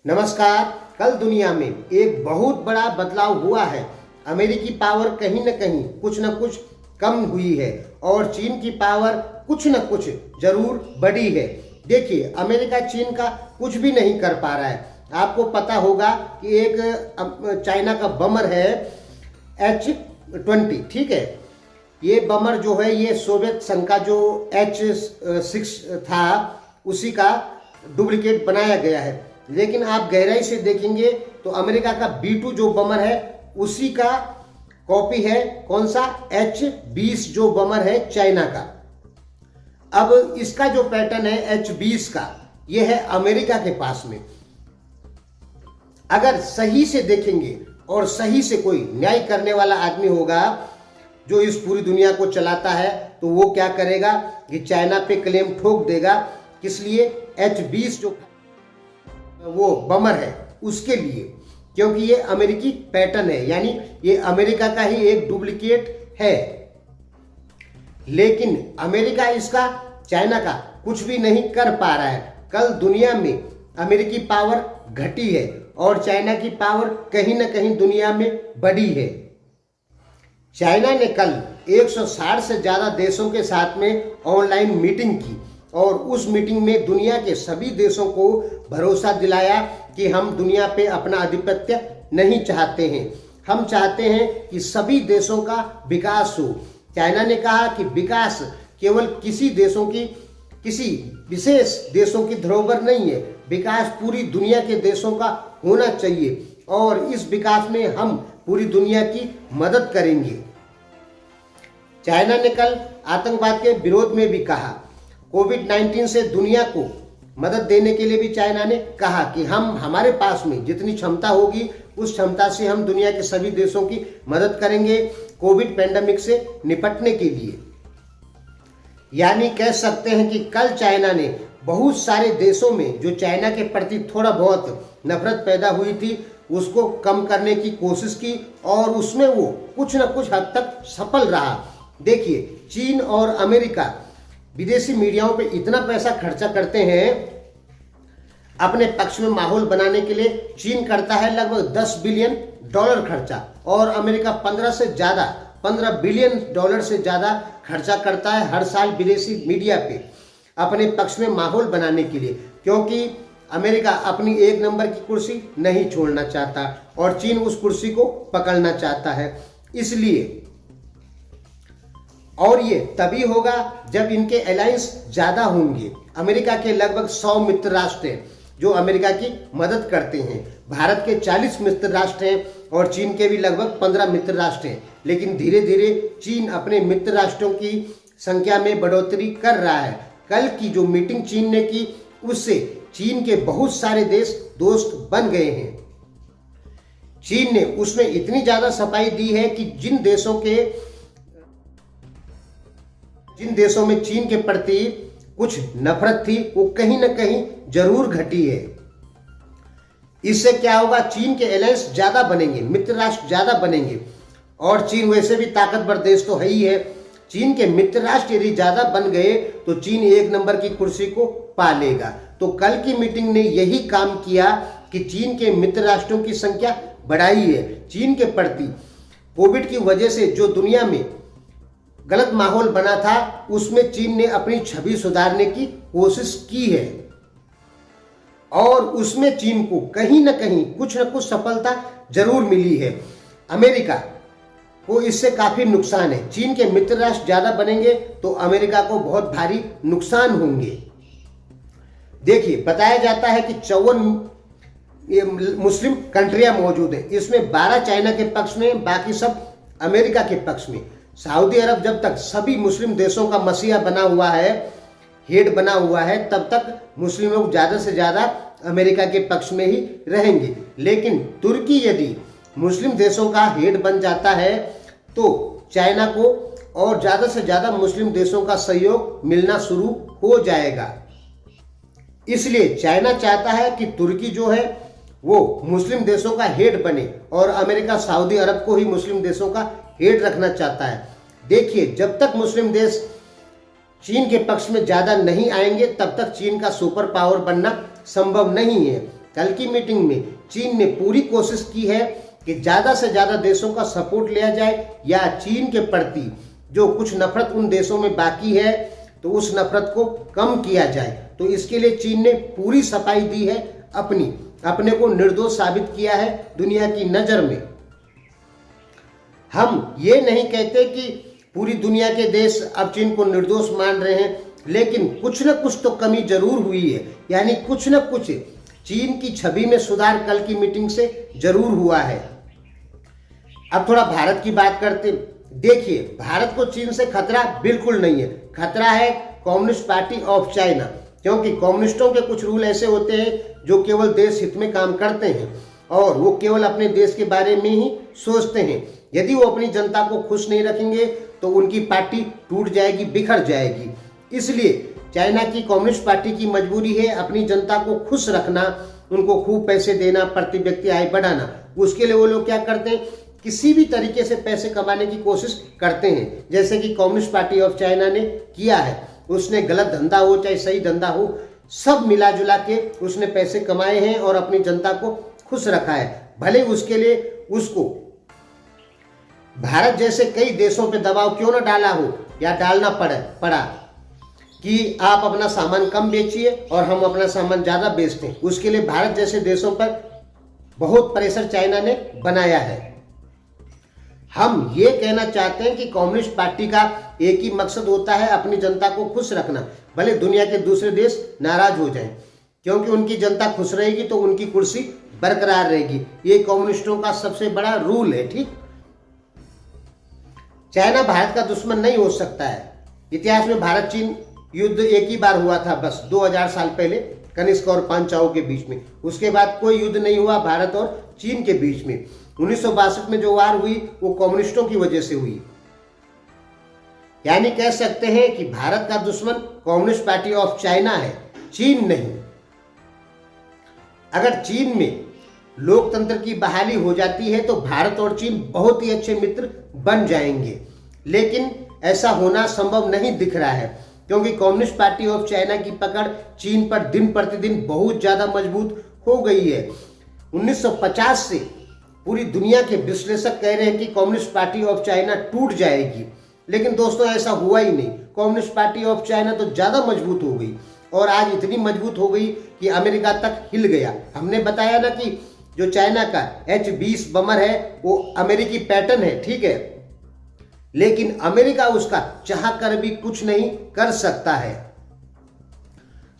नमस्कार। कल दुनिया में एक बहुत बड़ा बदलाव हुआ है। अमेरिकी पावर कहीं न कहीं कुछ न कुछ कम हुई है और चीन की पावर कुछ न कुछ जरूर बढ़ी है। देखिए, अमेरिका चीन का कुछ भी नहीं कर पा रहा है। आपको पता होगा कि एक चाइना का बमर है H-20, ठीक है। ये बमर जो है ये सोवियत संघ का जो H-6 था उसी का डुप्लीकेट बनाया गया है। लेकिन आप गहराई से देखेंगे तो अमेरिका का B-2 जो बमर है उसी का कॉपी है। कौन सा? H-20 जो बमर है चाइना का। अब इसका जो पैटर्न है H-20 का, यह है अमेरिका के पास में। अगर सही से देखेंगे और सही से कोई न्याय करने वाला आदमी होगा जो इस पूरी दुनिया को चलाता है, तो वो क्या करेगा कि चाइना पे क्लेम ठोक देगा। किस लिए? H-20 जो वो बमर है उसके लिए, क्योंकि ये अमेरिकी पैटर्न है, यानी ये अमेरिका का ही एक डुप्लीकेट है। लेकिन अमेरिका इसका, चाइना का कुछ भी नहीं कर पा रहा है। कल दुनिया में अमेरिकी पावर घटी है और चाइना की पावर कहीं ना कहीं दुनिया में बढ़ी है। चाइना ने कल 160 से ज्यादा देशों के साथ में ऑनलाइन मीटिंग की और उस मीटिंग में दुनिया के सभी देशों को भरोसा दिलाया कि हम दुनिया पे अपना आधिपत्य नहीं चाहते हैं, हम चाहते हैं कि सभी देशों का विकास हो। चाइना ने कहा कि विकास केवल किसी देशों की, किसी विशेष देशों की धरोहर नहीं है, विकास पूरी दुनिया के देशों का होना चाहिए और इस विकास में हम पूरी दुनिया की मदद करेंगे। चाइना ने कल आतंकवाद के विरोध में भी कहा। कोविड-19 से दुनिया को मदद देने के लिए भी चाइना ने कहा कि हम, हमारे पास में जितनी क्षमता होगी उस क्षमता से हम दुनिया के सभी देशों की मदद करेंगे कोविड पैंडेमिक से निपटने के लिए। यानी कह सकते हैं कि कल चाइना ने बहुत सारे देशों में जो चाइना के प्रति थोड़ा बहुत नफरत पैदा हुई थी उसको कम करने की कोशिश की और उसमें वो कुछ न कुछ हद तक सफल रहा। देखिए, चीन और अमेरिका विदेशी मीडियाओं पे इतना पैसा खर्चा करते हैं अपने पक्ष में माहौल बनाने के लिए। चीन करता है लगभग $10 बिलियन खर्चा और अमेरिका 15 बिलियन डॉलर से ज्यादा खर्चा करता है हर साल विदेशी मीडिया पे अपने पक्ष में माहौल बनाने के लिए, क्योंकि अमेरिका अपनी एक नंबर की कुर्सी नहीं छोड़ना चाहता और चीन उस कुर्सी को पकड़ना चाहता है। इसलिए, और ये तभी होगा जब इनके अलायंस ज्यादा होंगे। अमेरिका के लगभग 100 मित्र राष्ट्र हैं जो अमेरिका की मदद करते हैं। भारत के 40 मित्र राष्ट्र हैं और चीन के भी लगभग 15 मित्र राष्ट्र हैं। लेकिन धीरे धीरे चीन अपने मित्र राष्ट्रों की संख्या में बढ़ोतरी कर रहा है। कल की जो मीटिंग चीन ने की उससे चीन के बहुत सारे देश दोस्त बन गए हैं। चीन ने उसमें इतनी ज्यादा सफाई दी है कि जिन देशों में चीन के प्रति कुछ नफरत थी वो कहीं ना कहीं जरूर घटी है। इससे क्या होगा? चीन के अलायंस ज्यादा बनेंगे, मित्र राष्ट्र ज्यादा बनेंगे और चीन वैसे भी ताकतवर देश तो है ही है। चीन के मित्र राष्ट्र यदि ज्यादा बन गए तो चीन एक नंबर की कुर्सी को पा लेगा। तो कल की मीटिंग ने यही काम किया कि चीन के मित्र राष्ट्रों की संख्या बढ़ाई है। चीन के प्रति कोविड की वजह से जो दुनिया में गलत माहौल बना था उसमें चीन ने अपनी छवि सुधारने की कोशिश की है और उसमें चीन को कहीं ना कहीं कुछ न कुछ सफलता जरूर मिली है। अमेरिका को इससे काफी नुकसान है। चीन के मित्र राष्ट्र ज्यादा बनेंगे तो अमेरिका को बहुत भारी नुकसान होंगे। देखिए, बताया जाता है कि 54 मुस्लिम कंट्रियां मौजूद है, इसमें 12 चाइना के पक्ष में, बाकी सब अमेरिका के पक्ष में। सऊदी अरब जब तक सभी मुस्लिम देशों का मसीहा बना हुआ है, हेड बना हुआ है, तब तक मुस्लिम लोग ज्यादा से ज्यादा अमेरिका के पक्ष में ही रहेंगे। लेकिन तुर्की यदि मुस्लिम देशों का हेड बन जाता है तो चाइना को और ज्यादा से ज्यादा मुस्लिम देशों का सहयोग मिलना शुरू हो जाएगा। इसलिए चाइना चाहता है कि तुर्की जो है वो मुस्लिम देशों का हेड बने और अमेरिका सऊदी अरब को ही मुस्लिम देशों का हेड रखना चाहता है। देखिए, जब तक मुस्लिम देश चीन के पक्ष में ज्यादा नहीं आएंगे तब तक चीन का सुपर पावर बनना संभव नहीं है। कल की मीटिंग में चीन ने पूरी कोशिश की है कि ज़्यादा से ज़्यादा देशों का सपोर्ट लिया जाए या चीन के प्रति जो कुछ नफरत उन देशों में बाकी है तो उस नफरत को कम किया जाए। तो इसके लिए चीन ने पूरी सफाई दी है, अपने को निर्दोष साबित किया है दुनिया की नज़र में। हम ये नहीं कहते कि पूरी दुनिया के देश अब चीन को निर्दोष मान रहे हैं, लेकिन कुछ न कुछ तो कमी जरूर हुई है, यानी कुछ न कुछ चीन की छवि में सुधार कल की मीटिंग से जरूर हुआ है। अब थोड़ा भारत की बात करते। देखिए, भारत को चीन से खतरा बिल्कुल नहीं है। खतरा है कम्युनिस्ट पार्टी ऑफ चाइना, क्योंकि कम्युनिस्टों के कुछ रूल ऐसे होते हैं जो केवल देश हित में काम करते हैं और वो केवल अपने देश के बारे में ही सोचते हैं। यदि वो अपनी जनता को खुश नहीं रखेंगे तो उनकी पार्टी टूट जाएगी, बिखर जाएगी। इसलिए चाइना की कम्युनिस्ट पार्टी की मजबूरी है अपनी जनता को खुश रखना, उनको खूब पैसे देना, प्रति व्यक्ति आय बढ़ाना। उसके लिए वो लोग क्या करते हैं, किसी भी तरीके से पैसे कमाने की कोशिश करते हैं, जैसे कि कम्युनिस्ट पार्टी ऑफ चाइना ने किया है। उसने गलत धंधा हो चाहे सही धंधा हो, सब मिला जुला के उसने पैसे कमाए हैं और अपनी जनता को खुश रखा है। भले उसके लिए उसको भारत जैसे कई देशों पे दबाव क्यों न डाला हो या डालना पड़ा कि आप अपना सामान कम बेचिए और हम अपना सामान ज़्यादा बेचते हैं। उसके लिए भारत जैसे देशों पर बहुत प्रेशर चाइना ने बनाया है। हम ये कहना चाहते हैं कि कम्युनिस्ट पार्टी का एक ही मकसद होता है, अपनी जनता को खुश रखना, भले दुनिया के दूसरे देश नाराज हो जाएं, क्योंकि उनकी जनता खुश रहेगी तो उनकी कुर्सी बरकरार रहेगी। ये कम्युनिस्टों का सबसे बड़ा रूल है। ठीक, चाइना भारत का दुश्मन नहीं हो सकता है। इतिहास में भारत चीन युद्ध एक ही बार हुआ था, बस 2000 साल पहले कनिष्क और पांचाओं के बीच में। उसके बाद कोई युद्ध नहीं हुआ भारत और चीन के बीच में। 1962 में जो वार हुई वो कम्युनिस्टों की वजह से हुई। यानी कह सकते हैं कि भारत का दुश्मन कम्युनिस्ट पार्टी ऑफ चाइना है, चीन नहीं। अगर चीन में लोकतंत्र की बहाली हो जाती है तो भारत और चीन बहुत ही अच्छे मित्र बन जाएंगे, लेकिन ऐसा होना संभव नहीं दिख रहा है, क्योंकि कम्युनिस्ट पार्टी ऑफ चाइना की पकड़ चीन पर दिन प्रतिदिन बहुत ज्यादा मजबूत हो गई है। 1950 से पूरी दुनिया के विश्लेषक कह रहे हैं कि कम्युनिस्ट पार्टी ऑफ चाइना टूट जाएगी, लेकिन दोस्तों ऐसा हुआ ही नहीं। कम्युनिस्ट पार्टी ऑफ चाइना तो ज्यादा मजबूत हो गई और आज इतनी मजबूत हो गई कि अमेरिका तक हिल गया। हमने बताया ना कि जो चाइना का H-20 बमर है वो अमेरिकी पैटर्न है, ठीक है, लेकिन अमेरिका उसका चाह कर भी कुछ नहीं कर सकता है।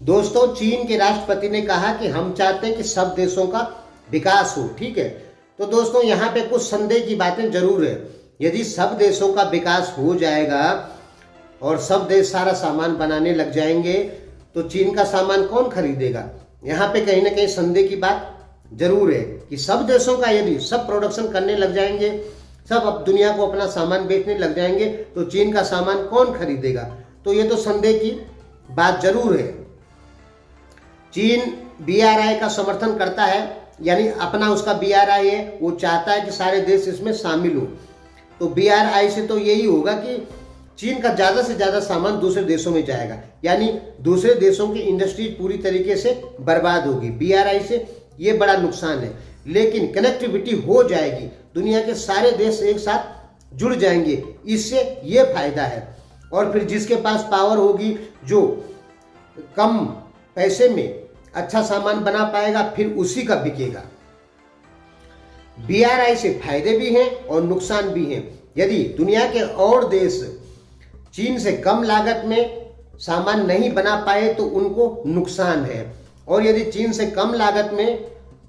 दोस्तों, चीन के राष्ट्रपति ने कहा कि हम चाहते हैं कि सब देशों का विकास हो, ठीक है। तो दोस्तों, यहाँ पे कुछ संदेह की बातें जरूर है। यदि सब देशों का विकास हो जाएगा और सब देश सारा सामान बनाने लग जाएंगे तो चीन का सामान कौन खरीदेगा? यहाँ पे कहीं ना कहीं संदेह की बात जरूर है कि सब देशों का यदि सब प्रोडक्शन करने लग जाएंगे, सब अब दुनिया को अपना सामान बेचने लग जाएंगे तो चीन का सामान कौन खरीदेगा? तो ये तो संदेह की बात जरूर है। चीन BRI का समर्थन करता है, यानी अपना उसका BRI है, वो चाहता है कि सारे देश इसमें शामिल हो। तो BRI से तो यही होगा कि चीन का ज़्यादा से ज़्यादा सामान दूसरे देशों में जाएगा, यानी दूसरे देशों की इंडस्ट्री पूरी तरीके से बर्बाद होगी। BRI से ये बड़ा नुकसान है, लेकिन कनेक्टिविटी हो जाएगी, दुनिया के सारे देश एक साथ जुड़ जाएंगे, इससे ये फायदा है। और फिर जिसके पास पावर होगी, जो कम पैसे में अच्छा सामान बना पाएगा, फिर उसी का बिकेगा। BRI से फायदे भी हैं और नुकसान भी हैं। यदि दुनिया के और देश चीन से कम लागत में सामान नहीं बना पाए तो उनको नुकसान है, और यदि चीन से कम लागत में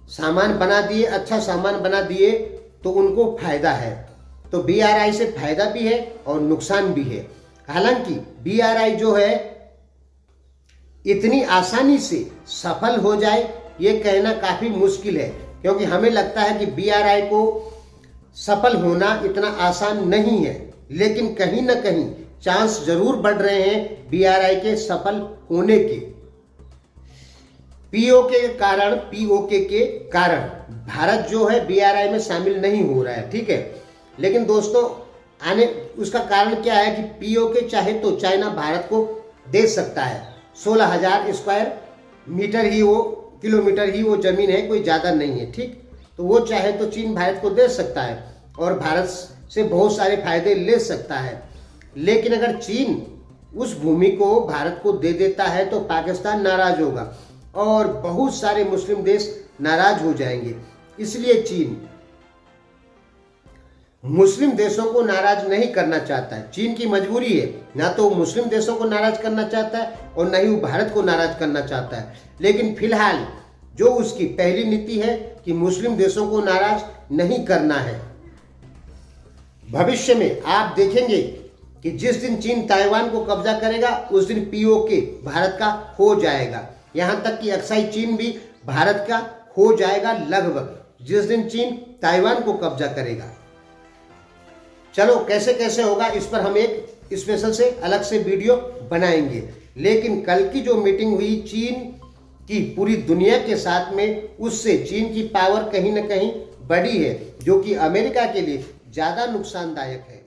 सामान बना दिए, अच्छा सामान बना दिए, तो उनको फायदा है। तो BRI से फायदा भी है और नुकसान भी है। हालांकि BRI जो है इतनी आसानी से सफल हो जाए ये कहना काफी मुश्किल है, क्योंकि हमें लगता है कि BRI को सफल होना इतना आसान नहीं है, लेकिन कहीं ना कहीं चांस जरूर बढ़ रहे हैं BRI के सफल होने के। POK के कारण भारत जो है BRI में शामिल नहीं हो रहा है, ठीक है। लेकिन दोस्तों, उसका कारण क्या है कि POK चाहे तो चाइना भारत को दे सकता है। 16,000 स्क्वायर मीटर ही वो किलोमीटर ही वो ज़मीन है, कोई ज़्यादा नहीं है, ठीक। तो वो चाहे तो चीन भारत को दे सकता है और भारत से बहुत सारे फायदे ले सकता है। लेकिन अगर चीन उस भूमि को भारत को दे देता है तो पाकिस्तान नाराज होगा और बहुत सारे मुस्लिम देश नाराज हो जाएंगे। इसलिए चीन मुस्लिम देशों को नाराज नहीं करना चाहता है। चीन की मजबूरी है, ना तो वो मुस्लिम देशों को नाराज करना चाहता है और ना ही वो भारत को नाराज करना चाहता है। लेकिन फिलहाल जो उसकी पहली नीति है कि मुस्लिम देशों को नाराज नहीं करना है। भविष्य में आप देखेंगे कि जिस दिन चीन ताइवान को कब्जा करेगा उस दिन पीओके भारत का हो जाएगा। यहां तक कि अक्साई चीन भी भारत का हो जाएगा लगभग, जिस दिन चीन ताइवान को कब्जा करेगा। चलो कैसे कैसे होगा इस पर हम एक स्पेशल से अलग से वीडियो बनाएंगे। लेकिन कल की जो मीटिंग हुई चीन की पूरी दुनिया के साथ में, उससे चीन की पावर कहीं ना कहीं बढ़ी है, जो कि अमेरिका के लिए ज़्यादा नुकसानदायक है।